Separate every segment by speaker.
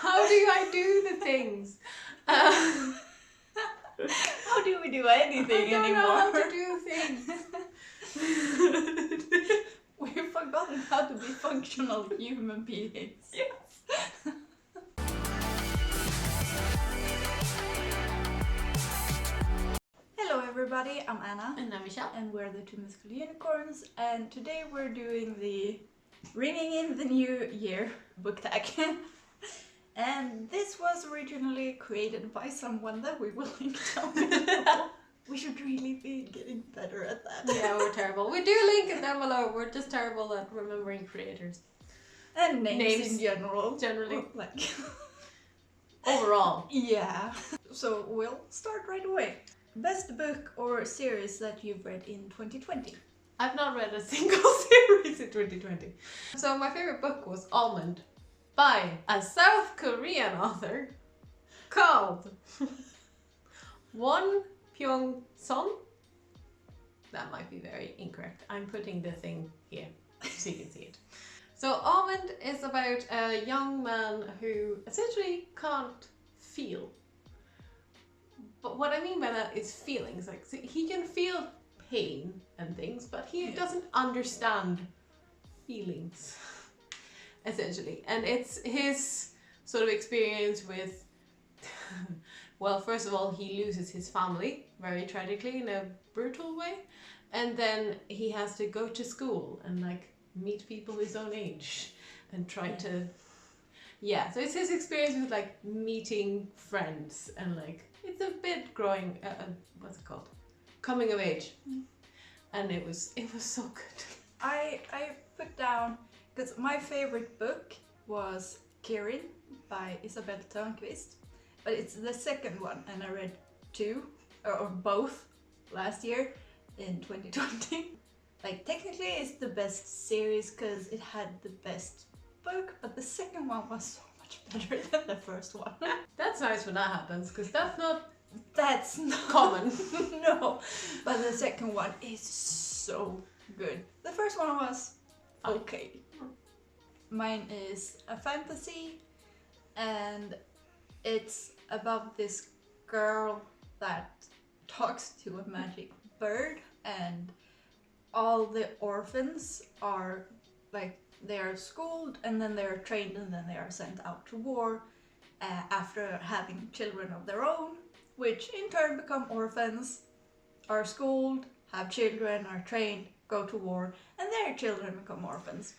Speaker 1: How do I do the things?
Speaker 2: How do we do anything
Speaker 1: I don't
Speaker 2: anymore?
Speaker 1: know how to do things.
Speaker 2: We've forgotten how to be functional human beings.
Speaker 1: Yes.
Speaker 2: Hello everybody, I'm Anna.
Speaker 1: And I'm Michelle.
Speaker 2: And we're the two mythical unicorns, and today we're doing the Ringing in the New Year book tag. And this was originally created by someone that we will link down below. We should really be getting better at that.
Speaker 1: Yeah, we're terrible. We do link it down below. We're just terrible at remembering creators.
Speaker 2: And names in general.
Speaker 1: Generally.
Speaker 2: Like
Speaker 1: overall.
Speaker 2: Yeah. So we'll start right away. Best book or series that you've read in 2020?
Speaker 1: I've not read a single series in 2020. So my favorite book was Almond by a South Korean author called Won Pyong-son. That might be very incorrect. I'm putting the thing here so you can see it. So Almond is about a young man who essentially can't feel. But what I mean by that is feelings. Like, so he can feel pain and things, but he doesn't understand feelings, essentially. And it's his sort of experience with, well, first of all, he loses his family very tragically in a brutal way. And then he has to go to school and like meet people his own age and try to, so it's his experience with like meeting friends and like, it's a bit growing, what's it called? Coming of age. And it was so good.
Speaker 2: I put down, because my favorite book was Kirin by Isabel Törnqvist, but it's the second one, and I read two, or both, last year in 2020. Like, technically it's the best series because it had the best book, but the second one was so much better than the first one.
Speaker 1: That's nice when that happens, because that's not
Speaker 2: common.
Speaker 1: common.
Speaker 2: No, but the second one is so good. The first one was okay. Mine is a fantasy, and it's about this girl that talks to a magic bird, and all the orphans are like, they are schooled and then they are trained and then they are sent out to war after having children of their own, which in turn become orphans, are schooled, have children, are trained, go to war, and their children become orphans.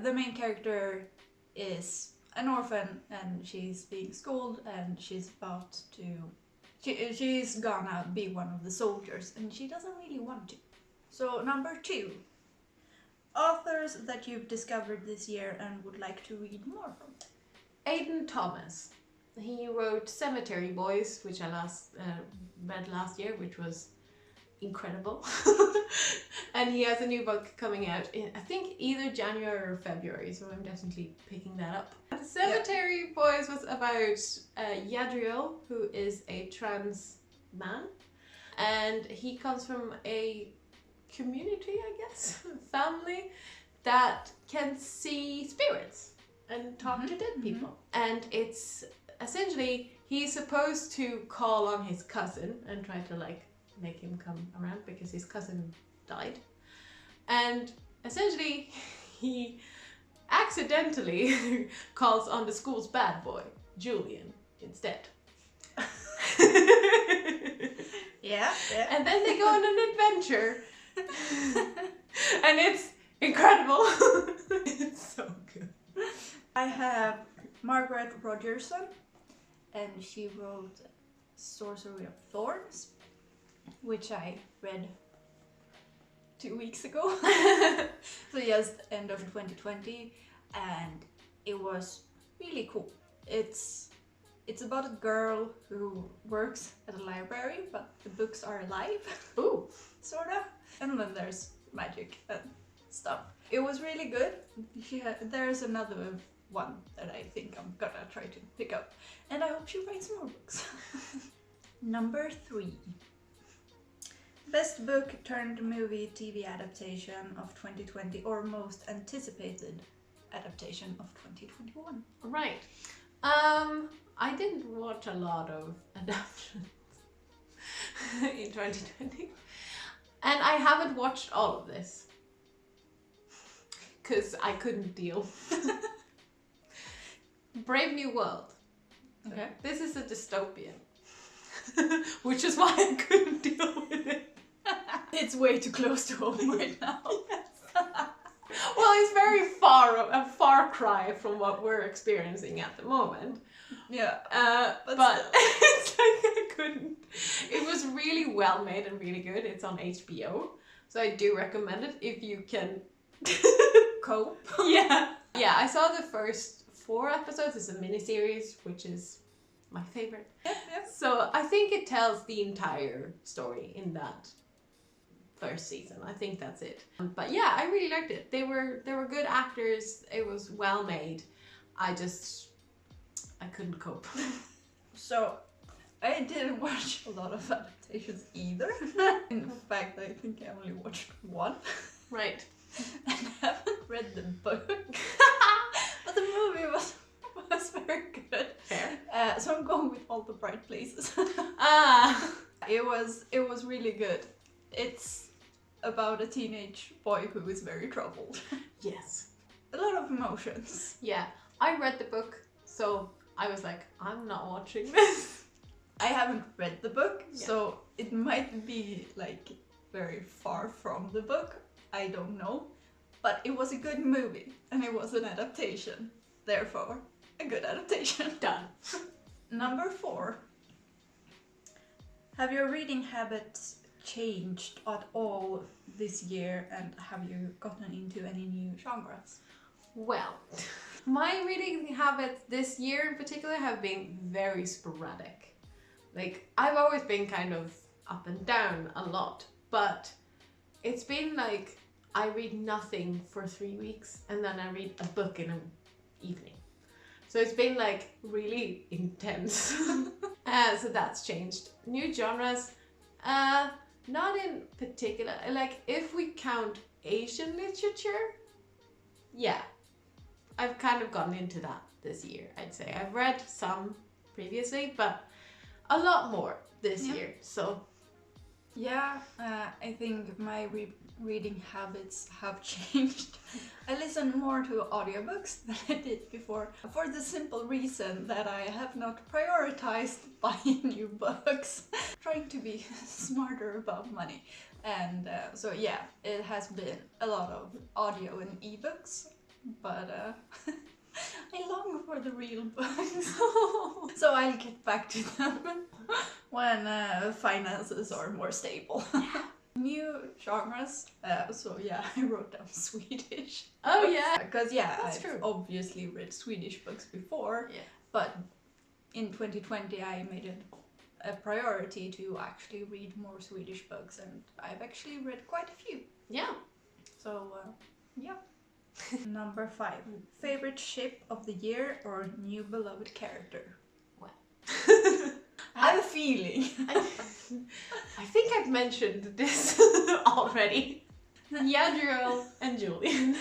Speaker 2: The main character is an orphan and she's being schooled, and she's about to... She's gonna be one of the soldiers, and she doesn't really want to. So number 2. Authors that you've discovered this year and would like to read more from.
Speaker 1: Aidan Thomas. He wrote Cemetery Boys, which I read last year, which was incredible. And he has a new book coming out in, I think, either January or February, so I'm definitely picking that up. Cemetery Boys was about Yadriel, who is a trans man, and he comes from a community, I guess, family that can see spirits and talk to dead people. And it's essentially, he's supposed to call on his cousin and try to like make him come around because his cousin died. And essentially he accidentally calls on the school's bad boy, Julian, instead.
Speaker 2: Yeah.
Speaker 1: And then they go on an adventure. And it's incredible. It's so good.
Speaker 2: I have Margaret Rogerson, and she wrote Sorcery of Thorns, which I read 2 weeks ago. So just end of 2020, and it was really cool. It's about a girl who works at a library, but the books are alive.
Speaker 1: Ooh.
Speaker 2: Sorta. And then there's magic and stuff. It was really good. There's another one that I think I'm gonna try to pick up. And I hope she writes more books. Number 3. Best book turned movie TV adaptation of 2020, or most anticipated adaptation of 2021.
Speaker 1: Right. I didn't watch a lot of adaptations in 2020. And I haven't watched all of this. Because I couldn't deal. Brave New World.
Speaker 2: Okay.
Speaker 1: This is a dystopian. Which is why I couldn't deal with it.
Speaker 2: It's way too close to home right now.
Speaker 1: Yes. Well, it's very a far cry from what we're experiencing at the moment.
Speaker 2: Yeah.
Speaker 1: But it's like I couldn't. It was really well made and really good. It's on HBO. So I do recommend it if you can
Speaker 2: cope.
Speaker 1: Yeah. Yeah, I saw the first 4 episodes. It's a miniseries, which is my favorite.
Speaker 2: Yeah.
Speaker 1: So I think it tells the entire story in that first season. I think that's it. But yeah, I really liked it. They were good actors. It was well made. I couldn't cope.
Speaker 2: So I didn't watch a lot of adaptations either. In fact, I think I only watched one.
Speaker 1: Right.
Speaker 2: And I haven't read the book. But the movie was very good.
Speaker 1: Fair.
Speaker 2: So I'm going with All the Bright Places. It was really good. It's about a teenage boy who is very troubled.
Speaker 1: Yes.
Speaker 2: A lot of emotions.
Speaker 1: Yeah. I read the book, so I was like, I'm not watching this.
Speaker 2: I haven't read the book,
Speaker 1: Yeah.
Speaker 2: so it might be like very far from the book. I don't know. But it was a good movie, and it was an adaptation. Therefore, a good adaptation.
Speaker 1: Done.
Speaker 2: Number 4. Have your reading habits changed at all this year, and have you gotten into any new genres?
Speaker 1: Well, my reading habits this year in particular have been very sporadic. Like, I've always been kind of up and down a lot, but it's been like I read nothing for 3 weeks and then I read a book in an evening. So it's been like really intense. So that's changed. New genres, not in particular. Like, if we count Asian literature, yeah, I've kind of gotten into that this year, I'd say. I've read some previously, but a lot more this year. So
Speaker 2: yeah, I think my reading habits have changed. I listen more to audiobooks than I did before, for the simple reason that I have not prioritized buying new books. Trying to be smarter about money. And so yeah, it has been a lot of audio and ebooks, but I long for the real books. So I'll get back to them when finances are more stable. New genres. So yeah, I wrote down Swedish.
Speaker 1: oh yeah,
Speaker 2: Because yeah,
Speaker 1: That's
Speaker 2: I've
Speaker 1: true.
Speaker 2: obviously read Swedish books before.
Speaker 1: Yeah.
Speaker 2: But in 2020 I made it a priority to actually read more Swedish books, and I've actually read quite a few.
Speaker 1: yeah.
Speaker 2: So yeah. Number 5. Favorite ship of the year or new beloved character? I have a feeling.
Speaker 1: I think I've mentioned this already. Yadriel and Julian.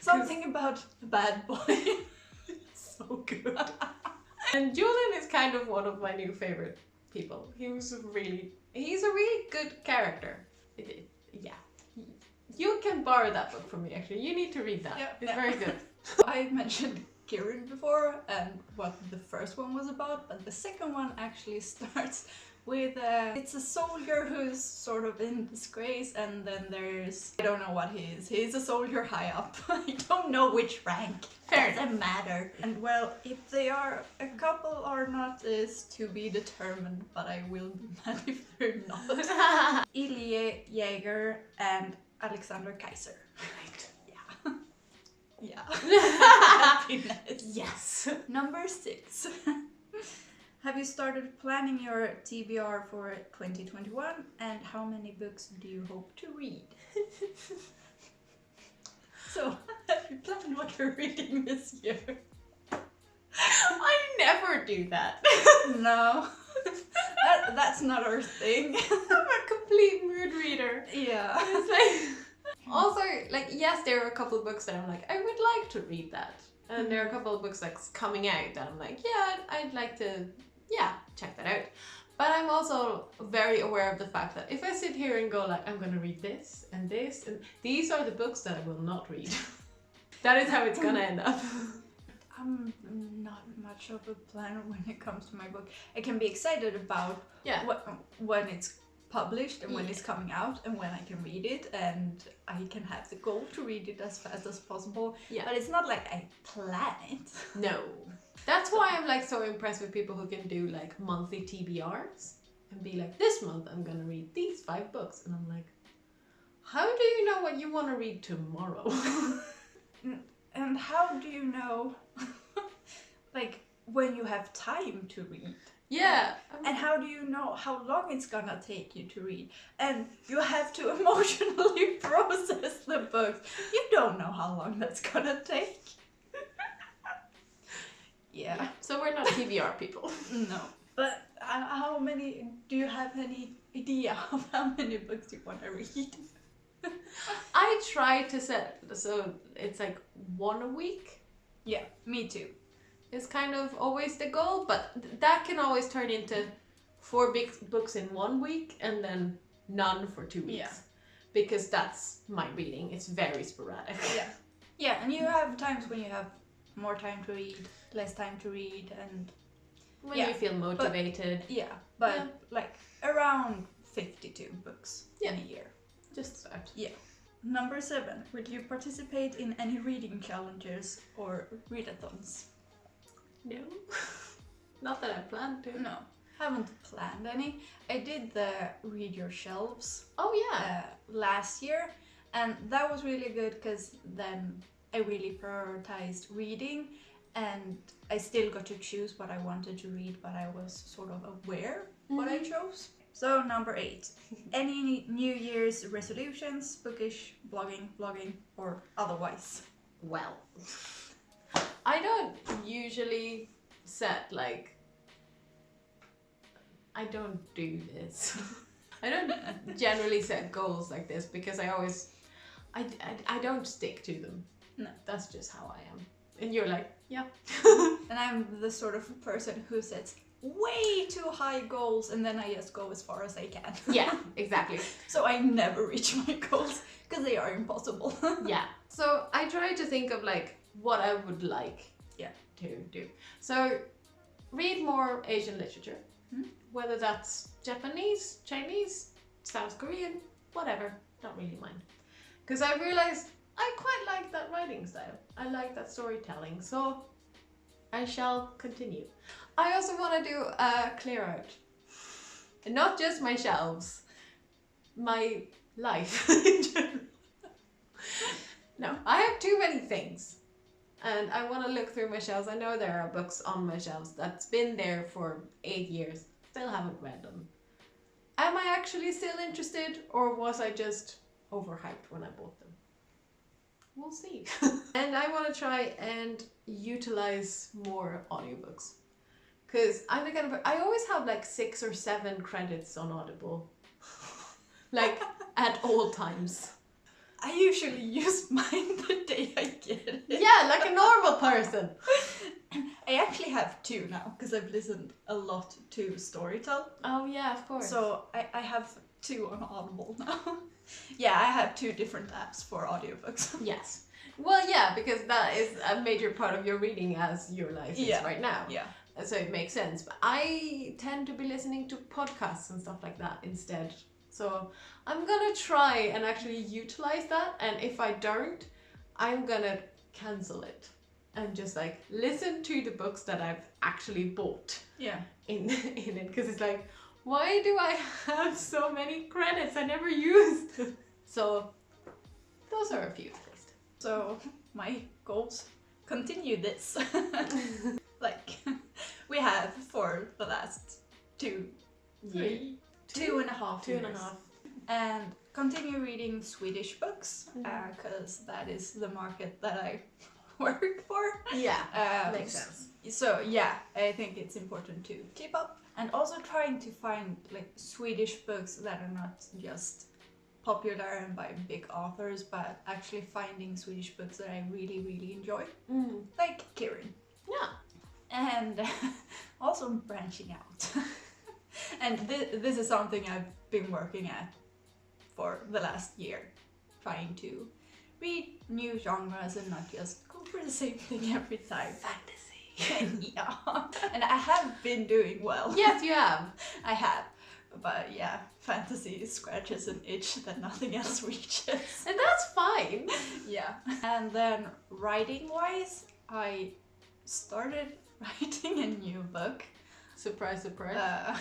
Speaker 2: Something about a bad boy.
Speaker 1: So good. And Julian is kind of one of my new favorite people. He's a really good character. Yeah. You can borrow that book from me, actually. You need to read that.
Speaker 2: Yeah,
Speaker 1: It's
Speaker 2: yeah.
Speaker 1: very good.
Speaker 2: I mentioned Kieran before and what the first one was about, but the second one actually starts with it's a soldier who's sort of in disgrace, and then there's, I don't know what he is. He's a soldier high up. I don't know which rank.
Speaker 1: Fair.
Speaker 2: Doesn't matter. And well, if they are a couple or not is to be determined, but I will be mad if they're not. Ilye Jäger and Alexander Kaiser.
Speaker 1: Right.
Speaker 2: Yeah. Yeah.
Speaker 1: Happiness. Yes.
Speaker 2: Number 6. Have you started planning your TBR for 2021, and how many books do you hope to read? So, have you planned what you're reading this year?
Speaker 1: I never do that.
Speaker 2: No. That's not our thing.
Speaker 1: I'm a complete mood reader.
Speaker 2: Yeah.
Speaker 1: It's like, Also, like, yes, there are a couple of books that I'm like, I would like to read that. And there are a couple of books that's coming out that I'm like, yeah, I'd like to, check that out. But I'm also very aware of the fact that if I sit here and go like, I'm going to read this, and these are the books that I will not read. That is how it's going to end up.
Speaker 2: I'm not much of a planner when it comes to my book. I can be excited about when it's published and when it's coming out and when I can read it, and I can have the goal to read it as fast as possible.
Speaker 1: Yeah.
Speaker 2: But it's not like I plan it.
Speaker 1: No. That's why I'm like so impressed with people who can do like monthly TBRs and be like, this month I'm gonna read these 5 books, and I'm like, how do you know what you want to read tomorrow?
Speaker 2: And how do you know like when you have time to read?
Speaker 1: Yeah.
Speaker 2: And how do you know how long it's gonna take you to read? And you have to emotionally process the book. You don't know how long that's gonna take. Yeah.
Speaker 1: So we're not TBR people.
Speaker 2: No. But how many, do you have any idea of how many books you want to read?
Speaker 1: I try to set, so it's like 1 a week.
Speaker 2: Yeah, me too.
Speaker 1: Is kind of always the goal, but that can always turn into 4 big books in 1 week and then none for 2 weeks.
Speaker 2: Yeah.
Speaker 1: Because that's my reading. It's very sporadic.
Speaker 2: Yeah. Yeah, and you have times when you have more time to read, less time to read, and
Speaker 1: When you feel motivated.
Speaker 2: But like around 52 books in a year.
Speaker 1: Just about.
Speaker 2: Yeah. Number 7. Would you participate in any reading challenges or readathons?
Speaker 1: No. Not that I plan to.
Speaker 2: No, haven't planned any. I did the Read Your Shelves last year, and that was really good because then I really prioritized reading, and I still got to choose what I wanted to read, but I was sort of aware what I chose. So number 8. Any New Year's resolutions, bookish, blogging, or otherwise?
Speaker 1: Well, I don't usually set like, I don't do this. I don't generally set goals like this because I don't stick to them.
Speaker 2: No.
Speaker 1: That's just how I am. And you're like, yeah.
Speaker 2: And I'm the sort of person who sets way too high goals and then I just go as far as I can.
Speaker 1: Yeah, exactly.
Speaker 2: So I never reach my goals because they are impossible.
Speaker 1: Yeah. So I try to think of like what I would like to do. So read more Asian literature, whether that's Japanese, Chinese, South Korean, whatever, don't really mind. Because I realized I quite like that writing style. I like that storytelling, so I shall continue. I also want to do a clear out. And not just my shelves, my life in general. No, I have too many things. And I want to look through my shelves. I know there are books on my shelves that's been there for 8 years. Still haven't read them. Am I actually still interested, or was I just overhyped when I bought them? We'll see. And I want to try and utilize more audiobooks. Because I'm the kind of, I always have like 6 or 7 credits on Audible. Like at all times.
Speaker 2: I usually use mine the day I get it.
Speaker 1: Yeah, like a normal person.
Speaker 2: I actually have 2 now because I've listened a lot to Storytel.
Speaker 1: Oh yeah, of course.
Speaker 2: So I have 2 on Audible now. Yeah, I have 2 different apps for audiobooks.
Speaker 1: Yes. Well, yeah, because that is a major part of your reading as your life is right now.
Speaker 2: Yeah.
Speaker 1: So it makes sense. But I tend to be listening to podcasts and stuff like that instead. So I'm gonna try and actually utilize that. And if I don't, I'm gonna cancel it and just like listen to the books that I've actually bought.
Speaker 2: Yeah.
Speaker 1: In it, because it's like, why do I have so many credits I never used? So those are a few at least.
Speaker 2: So my goals continue this. Like we have for the last 2, 3, 2.5 years.
Speaker 1: 2.5.
Speaker 2: And continue reading Swedish books because that is the market that I work for.
Speaker 1: Yeah, makes sense.
Speaker 2: So yeah, I think it's important to keep up, and also trying to find like Swedish books that are not just popular and by big authors, but actually finding Swedish books that I really, really enjoy. Like Kirin.
Speaker 1: Yeah.
Speaker 2: And also branching out. And this is something I've been working at for the last year. Trying to read new genres and not just go for the same thing every time. Fantasy. Yeah. And I have been doing well.
Speaker 1: Yes, you have.
Speaker 2: I have. But yeah, fantasy scratches an itch that nothing else reaches.
Speaker 1: And that's fine.
Speaker 2: Yeah. And then writing-wise, I started writing a new book.
Speaker 1: Surprise, surprise.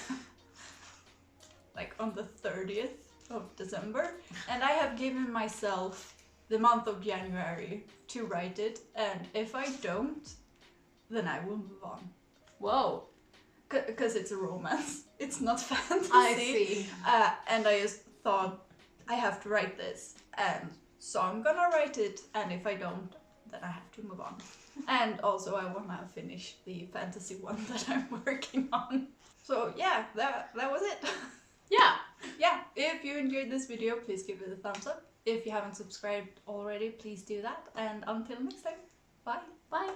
Speaker 2: Like on the 30th of December. And I have given myself the month of January to write it. And if I don't, then I will move on.
Speaker 1: Whoa.
Speaker 2: Because it's a romance. It's not fantasy.
Speaker 1: I see.
Speaker 2: And I just thought, I have to write this. And so I'm gonna write it. And if I don't, then I have to move on. And also I wanna finish the fantasy one that I'm working on. So yeah, that was it.
Speaker 1: Yeah.
Speaker 2: Yeah, if you enjoyed this video, please give it a thumbs up. If you haven't subscribed already, please do that. And until next time, bye.
Speaker 1: Bye.